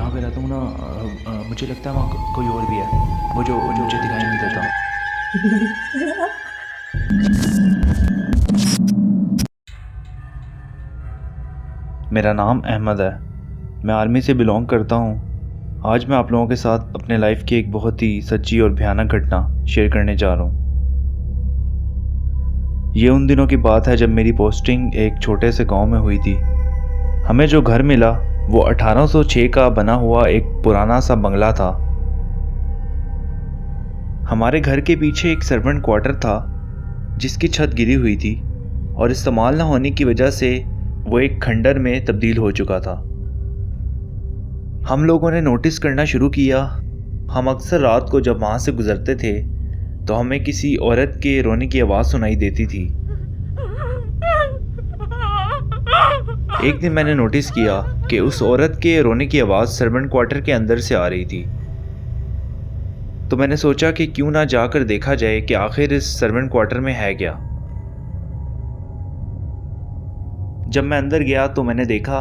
कहाँ पे रहता हूँ ना, मुझे लगता है वहाँ कोई और भी है, वो जो मुझे दिखाई नहीं देता। मेरा नाम अहमद है। मैं आर्मी से बिलोंग करता हूँ। आज मैं आप लोगों के साथ अपने लाइफ की एक बहुत ही सच्ची और भयानक घटना शेयर करने जा रहा हूँ। ये उन दिनों की बात है जब मेरी पोस्टिंग एक छोटे से गांव में हुई थी। हमें जो घर मिला वो 1806 का बना हुआ एक पुराना सा बंगला था। हमारे घर के पीछे एक सर्वेंट क्वार्टर था जिसकी छत गिरी हुई थी और इस्तेमाल न होने की वजह से वो एक खंडर में तब्दील हो चुका था। हम लोगों ने नोटिस करना शुरू किया। हम अक्सर रात को जब वहाँ से गुजरते थे तो हमें किसी औरत के रोने की आवाज़ सुनाई देती थी। एक दिन मैंने नोटिस किया कि उस औरत के रोने की आवाज़ सर्वेंट क्वार्टर के अंदर से आ रही थी। तो मैंने सोचा कि क्यों ना जाकर देखा जाए कि आखिर इस सर्वेंट क्वार्टर में है क्या। जब मैं अंदर गया तो मैंने देखा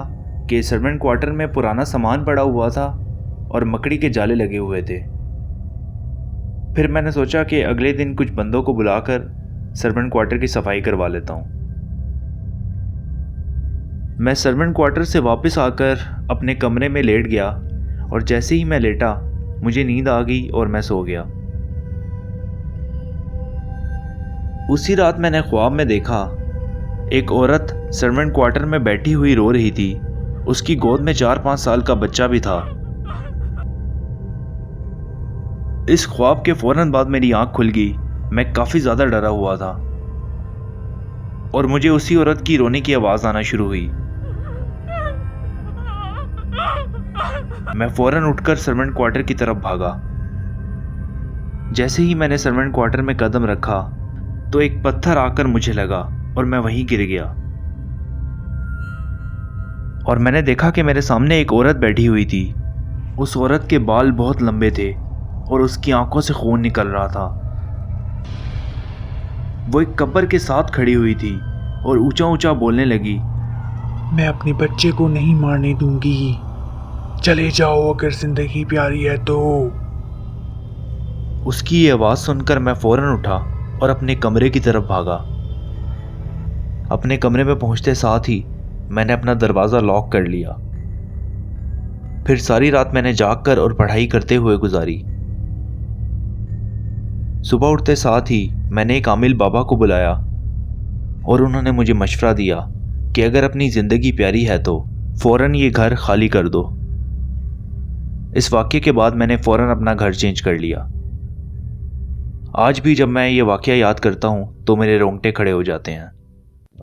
कि सर्वेंट क्वार्टर में पुराना सामान पड़ा हुआ था और मकड़ी के जाले लगे हुए थे। फिर मैंने सोचा कि अगले दिन कुछ बंदों को बुलाकर सर्वेंट क्वार्टर की सफाई करवा लेता हूँ। मैं सर्वेंट क्वार्टर से वापस आकर अपने कमरे में लेट गया और जैसे ही मैं लेटा मुझे नींद आ गई और मैं सो गया। उसी रात मैंने ख्वाब में देखा एक औरत सर्वेंट क्वार्टर में बैठी हुई रो रही थी। उसकी गोद में 4-5 साल का बच्चा भी था। इस ख्वाब के फौरन बाद मेरी आंख खुल गई। मैं काफ़ी ज़्यादा डरा हुआ था और मुझे उसी औरत की रोने की आवाज़ आना शुरू हुई। मैं फौरन उठकर सर्वेंट क्वार्टर की तरफ भागा। जैसे ही मैंने सर्वेंट क्वार्टर में कदम रखा तो एक पत्थर आकर मुझे लगा और मैं वहीं गिर गया। और मैंने देखा कि मेरे सामने एक औरत बैठी हुई थी। उस औरत के बाल बहुत लंबे थे और उसकी आंखों से खून निकल रहा था। वो एक कब्र के साथ खड़ी हुई थी और ऊंचा ऊंचा बोलने लगी, मैं अपने बच्चे को नहीं मारने दूंगी, चले जाओ अगर जिंदगी प्यारी है तो। उसकी ये आवाज़ सुनकर मैं फौरन उठा और अपने कमरे की तरफ भागा। अपने कमरे में पहुंचते साथ ही मैंने अपना दरवाज़ा लॉक कर लिया। फिर सारी रात मैंने जागकर और पढ़ाई करते हुए गुजारी। सुबह उठते साथ ही मैंने एक आमिल बाबा को बुलाया और उन्होंने मुझे मशवरा दिया कि अगर अपनी ज़िंदगी प्यारी है तो फ़ौरन ये घर खाली कर दो। इस वाक़ये के बाद मैंने फ़ौरन अपना घर चेंज कर लिया। आज भी जब मैं ये वाक़या याद करता हूँ तो मेरे रोंगटे खड़े हो जाते हैं।